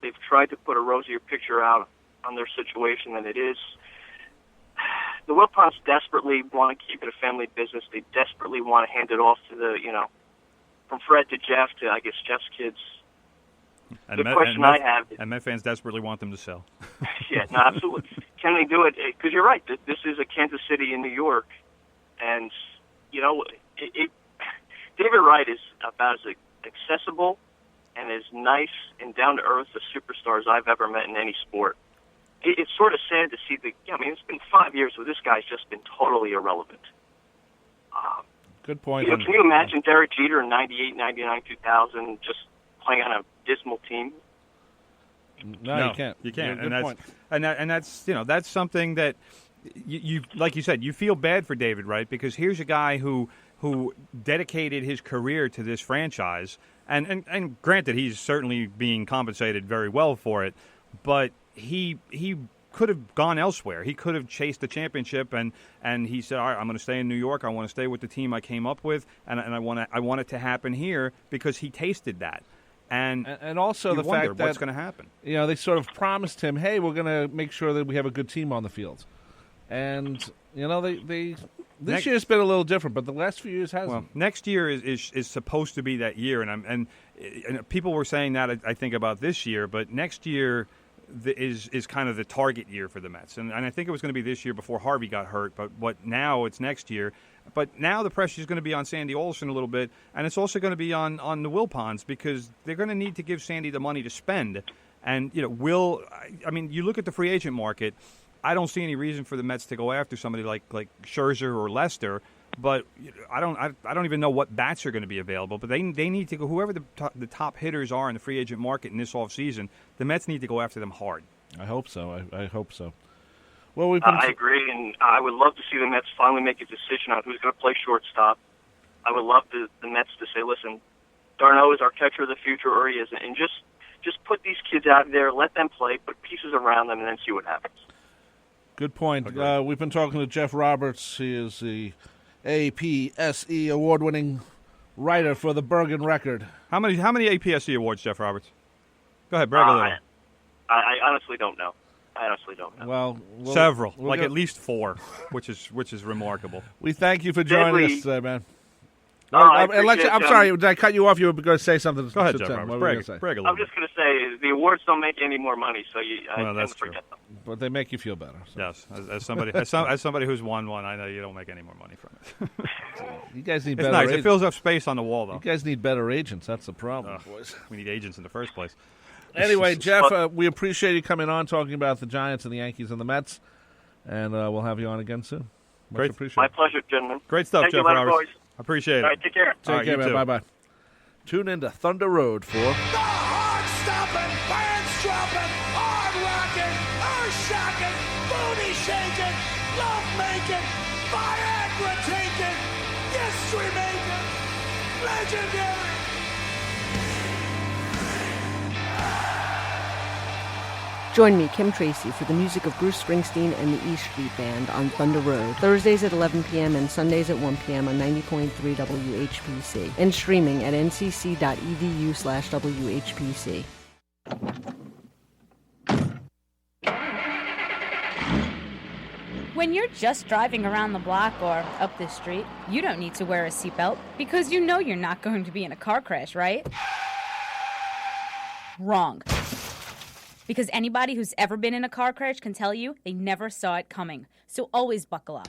they've tried to put a rosier picture out on their situation than it is. The Wilpons desperately want to keep it a family business. They desperately want to hand it off to from Fred to Jeff to, I guess, Jeff's kids. And I have is, and Met fans desperately want them to sell. Yeah, no, absolutely. Can they do it? Because you're right. This is a Kansas City in New York, and David Wright is about as accessible and as nice and down to earth a superstar as I've ever met in any sport. It's sort of sad to see it's been 5 years where this guy's just been totally irrelevant. Good point. Can you imagine Derek Jeter in 98, 99, 2000 just playing on a dismal team? No, you can't. You can't. Good point. And that's that's something that you like you said, you feel bad for David, right? Because here's a guy who dedicated his career to this franchise, and granted, he's certainly being compensated very well for it, but he could have gone elsewhere. He could have chased the championship, and he said, all right, I'm going to stay in New York. I want to stay with the team I came up with, and I want it to happen here because he tasted that. And also the fact that what's going to happen. They sort of promised him, hey, we're going to make sure that we have a good team on the field. And, this year's been a little different, but the last few years hasn't. Well, next year is supposed to be that year, and people were saying that, I think, about this year, but next year is kind of the target year for the Mets. And I think it was going to be this year before Harvey got hurt, but now it's next year. But now the pressure is going to be on Sandy Olson a little bit, and it's also going to be on the Wilpons because they're going to need to give Sandy the money to spend. And, you look at the free agent market, I don't see any reason for the Mets to go after somebody like Scherzer or Lester, but I don't even know what bats are going to be available. But they need to go, whoever the top hitters are in the free agent market in this offseason, the Mets need to go after them hard. I hope so. I hope so. Well, I agree, and I would love to see the Mets finally make a decision on who's going to play shortstop. I would love the Mets to say, listen, Darno is our catcher of the future, or he isn't, and just put these kids out there, let them play, put pieces around them, and then see what happens. Good point. We've been talking to Jeff Roberts. He is the APSE award-winning writer for the Bergen Record. How many APSE awards, Jeff Roberts? Go ahead, brag a little. I honestly don't know. Well, several, at least 4, which is remarkable. We thank you for joining us today, man. I'm sorry, did I cut you off? You were going to say something. Go ahead, Jeff Roberts. Brag a little. I'm just going to say the awards don't make any more money, so I tend to forget them. But they make you feel better. So. Yes, as somebody who's won one, I know you don't make any more money from it. You guys need it's better nice. agents. It fills up space on the wall, though. You guys need better agents. That's the problem, boys. We need agents in the first place. Anyway, Jeff, we appreciate you coming on, talking about the Giants and the Yankees and the Mets, and we'll have you on again soon. Much appreciated. My pleasure, gentlemen. Great stuff, Thank Jeff you, Roberts. boys. Appreciate it. All right, take care. Take care, man. Bye-bye. Tune in to Thunder Road for... The heart-stopping, band-dropping, hard-rocking, earth-shocking, booty-shaking, love-making, Viagra-taking, history-making, legendary... Join me, Kim Tracy, for the music of Bruce Springsteen and the E Street Band on Thunder Road, Thursdays at 11 p.m. and Sundays at 1 p.m. on 90.3 WHPC, and streaming at ncc.edu/WHPC. When you're just driving around the block or up this street, you don't need to wear a seatbelt because you know you're not going to be in a car crash, right? Wrong. Because anybody who's ever been in a car crash can tell you they never saw it coming. So always buckle up.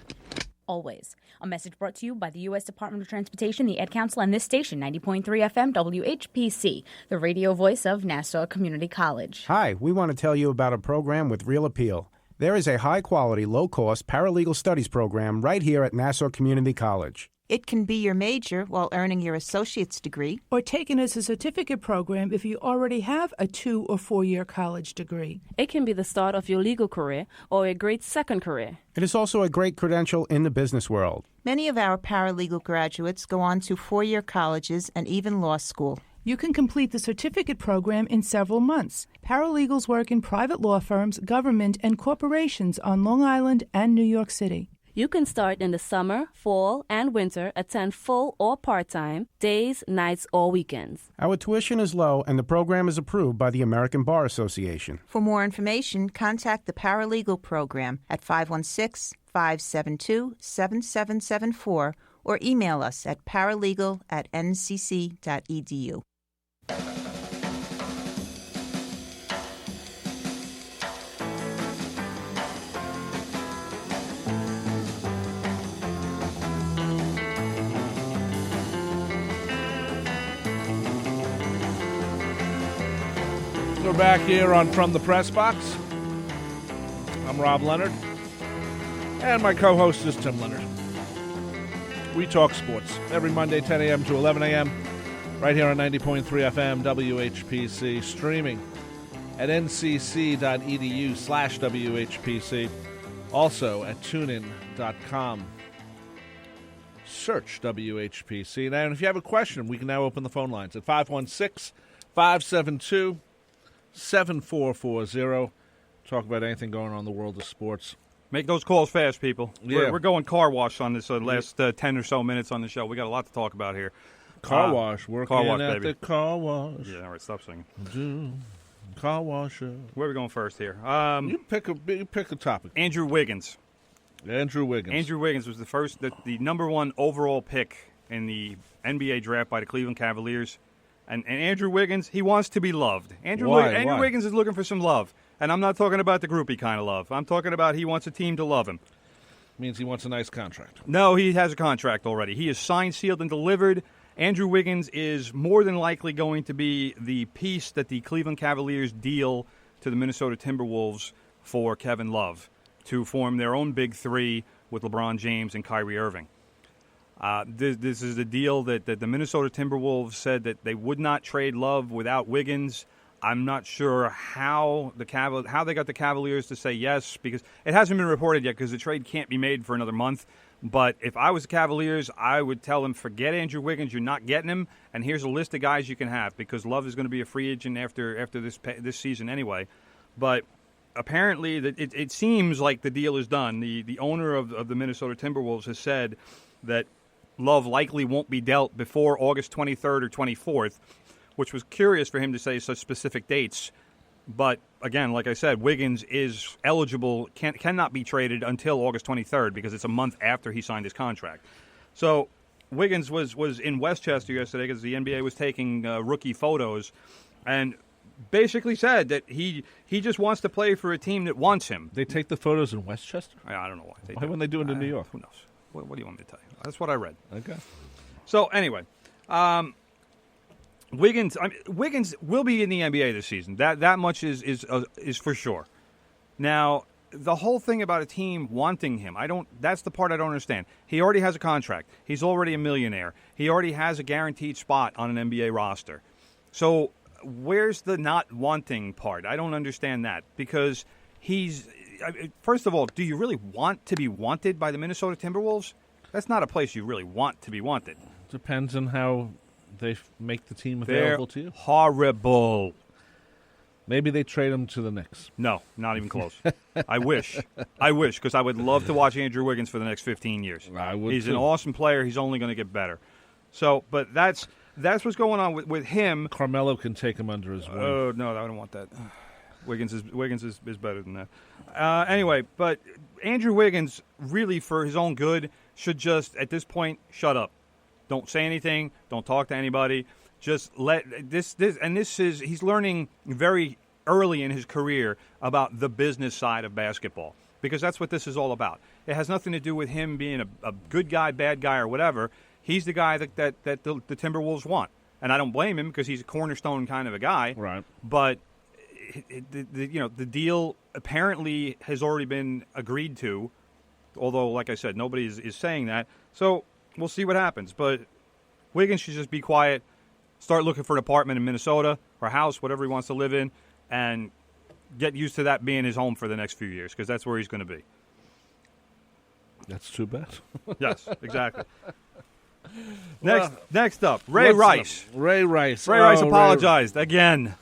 Always. A message brought to you by the U.S. Department of Transportation, the Ad Council, and this station, 90.3 FM WHPC, the radio voice of Nassau Community College. Hi, we want to tell you about a program with real appeal. There is a high-quality, low-cost paralegal studies program right here at Nassau Community College. It can be your major while earning your associate's degree. Or taken as a certificate program if you already have a 2- or 4-year college degree. It can be the start of your legal career or a great second career. It is also a great credential in the business world. Many of our paralegal graduates go on to 4-year colleges and even law school. You can complete the certificate program in several months. Paralegals work in private law firms, government, and corporations on Long Island and New York City. You can start in the summer, fall, and winter, attend full or part-time, days, nights, or weekends. Our tuition is low, and the program is approved by the American Bar Association. For more information, contact the Paralegal Program at 516-572-7774 or email us at paralegal@ncc.edu. We're back here on From the Pressbox. I'm Rob Leonard, and my co-host is Tim Leonard. We talk sports every Monday, 10 a.m. to 11 a.m., right here on 90.3 FM, WHPC, streaming at ncc.edu/WHPC, also at tunein.com. Search WHPC. Now, and if you have a question, we can now open the phone lines at 516-572-7440. Talk about anything going on in the world of sports. Make those calls fast, people. Yeah. We're going car wash on this last 10 or so minutes on the show. We got a lot to talk about here. Car wash. Working car wash, at baby. the car wash. Yeah, all right, stop singing. Car washer. Where are we going first here? You pick a topic. Andrew Wiggins. Andrew Wiggins. Andrew Wiggins was the number one overall pick in the NBA draft by the Cleveland Cavaliers. And Andrew Wiggins, he wants to be loved. Andrew Wiggins is looking for some love. And I'm not talking about the groupie kind of love. I'm talking about he wants a team to love him. Means he wants a nice contract. No, he has a contract already. He is signed, sealed, and delivered. Andrew Wiggins is more than likely going to be the piece that the Cleveland Cavaliers deal to the Minnesota Timberwolves for Kevin Love to form their own big three with LeBron James and Kyrie Irving. This is the deal that the Minnesota Timberwolves said that they would not trade Love without Wiggins. I'm not sure how they got the Cavaliers to say yes, because it hasn't been reported yet because the trade can't be made for another month. But if I was the Cavaliers, I would tell them, forget Andrew Wiggins, you're not getting him, and here's a list of guys you can have, because Love is going to be a free agent after this season anyway. But apparently it seems like the deal is done. The owner of the Minnesota Timberwolves has said that Love likely won't be dealt before August 23rd or 24th, which was curious for him to say such specific dates. But, again, like I said, Wiggins is eligible, cannot be traded until August 23rd because it's a month after he signed his contract. So Wiggins was in Westchester yesterday because the NBA was taking rookie photos and basically said that he just wants to play for a team that wants him. They take the photos in Westchester? I don't know why. Why wouldn't they do it in New York? Who knows? What do you want me to tell you? That's what I read. Okay. So, anyway, Wiggins will be in the NBA this season. That much is for sure. Now, the whole thing about a team wanting him, that's the part I don't understand. He already has a contract. He's already a millionaire. He already has a guaranteed spot on an NBA roster. So, where's the not wanting part? I don't understand that, because first of all, do you really want to be wanted by the Minnesota Timberwolves? That's not a place you really want to be wanted. Depends on how they make the team available to you. Horrible. Maybe they trade him to the Knicks. No, not even close. I wish, because I would love to watch Andrew Wiggins for the next 15 years. I would. He's too. an awesome player. He's only going to get better. So, but that's what's going on with him. Carmelo can take him under his wing. Oh no, I don't want that. Wiggins is better than that. Anyway, but Andrew Wiggins, really for his own good, should just at this point shut up. Don't say anything. Don't talk to anybody. Just let he's learning very early in his career about the business side of basketball, because that's what this is all about. It has nothing to do with him being a good guy, bad guy, or whatever. He's the guy that the Timberwolves want, and I don't blame him because he's a cornerstone kind of a guy. Right. But the deal apparently has already been agreed to, although, like I said, nobody is saying that. So we'll see what happens. But Wiggins should just be quiet, start looking for an apartment in Minnesota or a house, whatever he wants to live in, and get used to that being his home for the next few years, because that's where he's going to be. That's too bad. Yes, exactly. Next up, Ray Rice. Ray Rice. Ray Rice apologized again.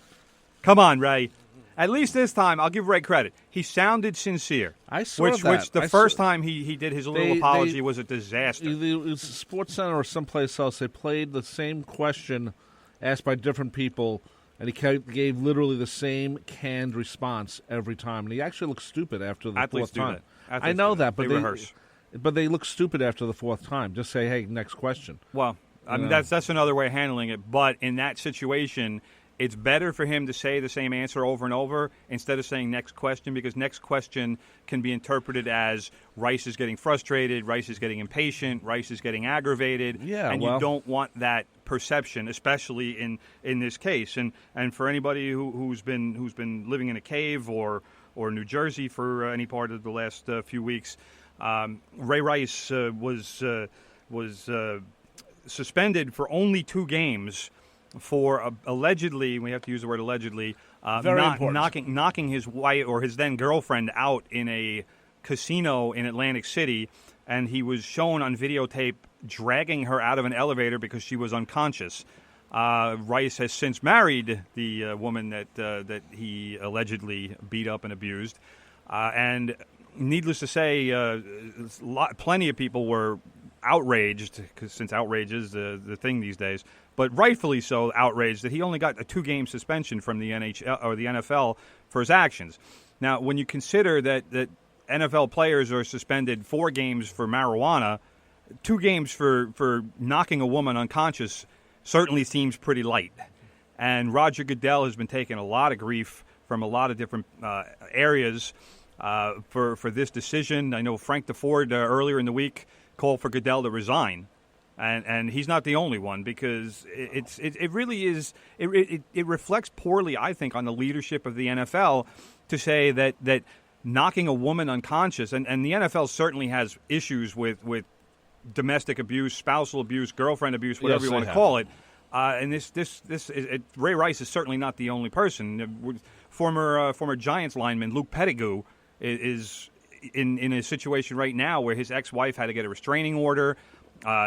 Come on, Ray. At least this time, I'll give Ray credit. He sounded sincere. I saw that. Which the first time he did his little apology was a disaster. It was Sports Center or someplace else. They played the same question asked by different people, and he gave literally the same canned response every time. And he actually looked stupid after the fourth time. I know that, but they rehearse. But they look stupid after the fourth time. Just say, hey, next question. Well, I mean, that's another way of handling it. But in that situation, it's better for him to say the same answer over and over instead of saying next question, because next question can be interpreted as Rice is getting frustrated, Rice is getting impatient, Rice is getting aggravated. Yeah, and you don't want that perception, especially in this case. And for anybody who's been living in a cave or New Jersey for any part of the last few weeks, Ray Rice was suspended for only 2 games for allegedly, we have to use the word allegedly, knocking his wife or his then girlfriend out in a casino in Atlantic City, and he was shown on videotape dragging her out of an elevator because she was unconscious. Rice has since married the woman that he allegedly beat up and abused, and needless to say, plenty of people were outraged, since outrage is the thing these days, but rightfully so outraged that he only got a 2-game suspension from the NHL or the NFL for his actions. Now, when you consider that NFL players are suspended 4 games for marijuana, 2 games for knocking a woman unconscious certainly seems pretty light. And Roger Goodell has been taking a lot of grief from a lot of different areas for this decision. I know Frank DeFord earlier in the week called for Goodell to resign, and he's not the only one, because it really is it reflects poorly, I think, on the leadership of the NFL to say that knocking a woman unconscious, and the NFL certainly has issues with domestic abuse, spousal abuse, girlfriend abuse, whatever you want to call it. And Ray Rice is certainly not the only person. Former Giants lineman Luke Pettigrew is in a situation right now where his ex-wife had to get a restraining order.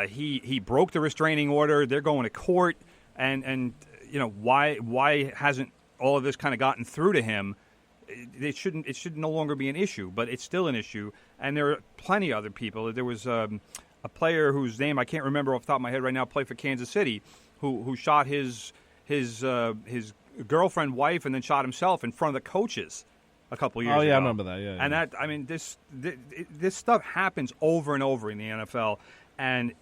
He broke the restraining order. They're going to court, and you know, why hasn't all of this kind of gotten through to him? It should no longer be an issue, but it's still an issue. And there are plenty of other people. There was a player whose name I can't remember off the top of my head right now, played for Kansas City, who shot his girlfriend, wife, and then shot himself in front of the coaches a couple years ago. Oh, yeah, I remember that, yeah. And that, I mean, this stuff happens over and over in the NFL, and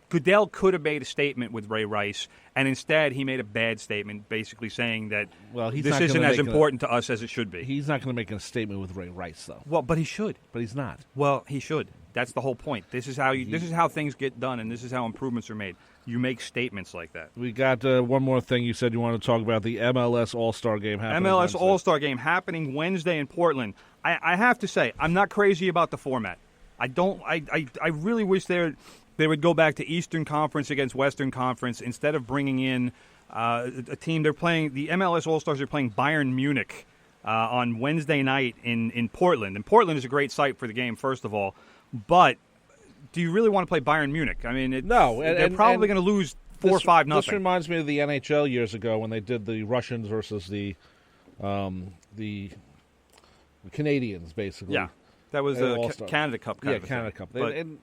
Goodell could have made a statement with Ray Rice, and instead he made a bad statement, basically saying that this isn't as important to us as it should be. He's not going to make a statement with Ray Rice, though. Well, but he should. But he's not. Well, he should. That's the whole point. This is how things get done, and this is how improvements are made. You make statements like that. We got one more thing you said you wanted to talk about, the MLS All-Star Game happening MLS Wednesday. All-Star Game happening Wednesday in Portland. I have to say, I'm not crazy about the format. I really wish they would go back to Eastern Conference against Western Conference instead of bringing in a team. They're playing, the MLS All-Stars are playing Bayern Munich on Wednesday night in Portland. And Portland is a great site for the game, first of all. But do you really want to play Bayern Munich? I mean, no, they're probably going to lose 4-5-0. This reminds me of the NHL years ago when they did the Russians versus the Canadians, basically. Yeah, that was the Canada Cup. Canada Cup. But, and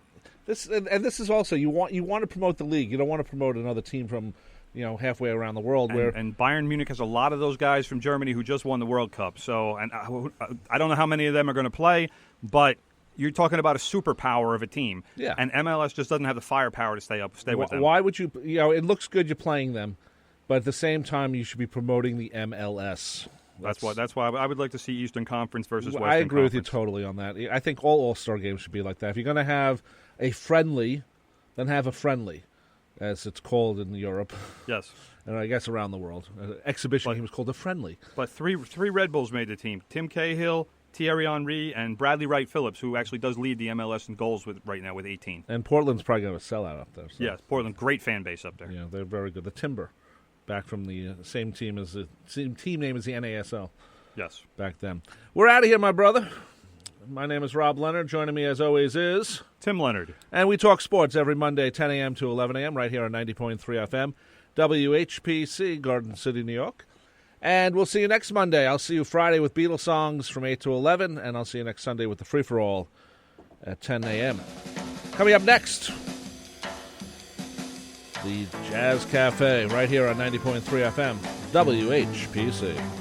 this is also you want to promote the league. You don't want to promote another team from halfway around the world. And Bayern Munich has a lot of those guys from Germany who just won the World Cup. So, and I don't know how many of them are going to play, but you're talking about a superpower of a team. Yeah. And MLS just doesn't have the firepower to stay with them. Why would you? It looks good you're playing them, but at the same time you should be promoting the MLS. That's why I would like to see Eastern Conference versus Western I agree Conference. with you totally on that. I think all All-Star games should be like that. If you're going to have a friendly, then have a friendly, as it's called in Europe. Yes. And I guess around the world. Exhibition game was called a friendly. But three Red Bulls made the team. Tim Cahill, Thierry Henry, and Bradley Wright Phillips, who actually does lead the MLS in goals right now with 18. And Portland's probably going to sell out up there. So. Yes, Portland, great fan base up there. Yeah, they're very good. The Timber, back from the same team name as the NASL. Yes. Back then. We're out of here, my brother. My name is Rob Leonard. Joining me, as always, is Tim Leonard. And we talk sports every Monday, 10 a.m. to 11 a.m., right here on 90.3 FM, WHPC, Garden City, New York. And we'll see you next Monday. I'll see you Friday with Beatles songs from 8 to 11, and I'll see you next Sunday with the free-for-all at 10 a.m. Coming up next, the Jazz Cafe right here on 90.3 FM, WHPC.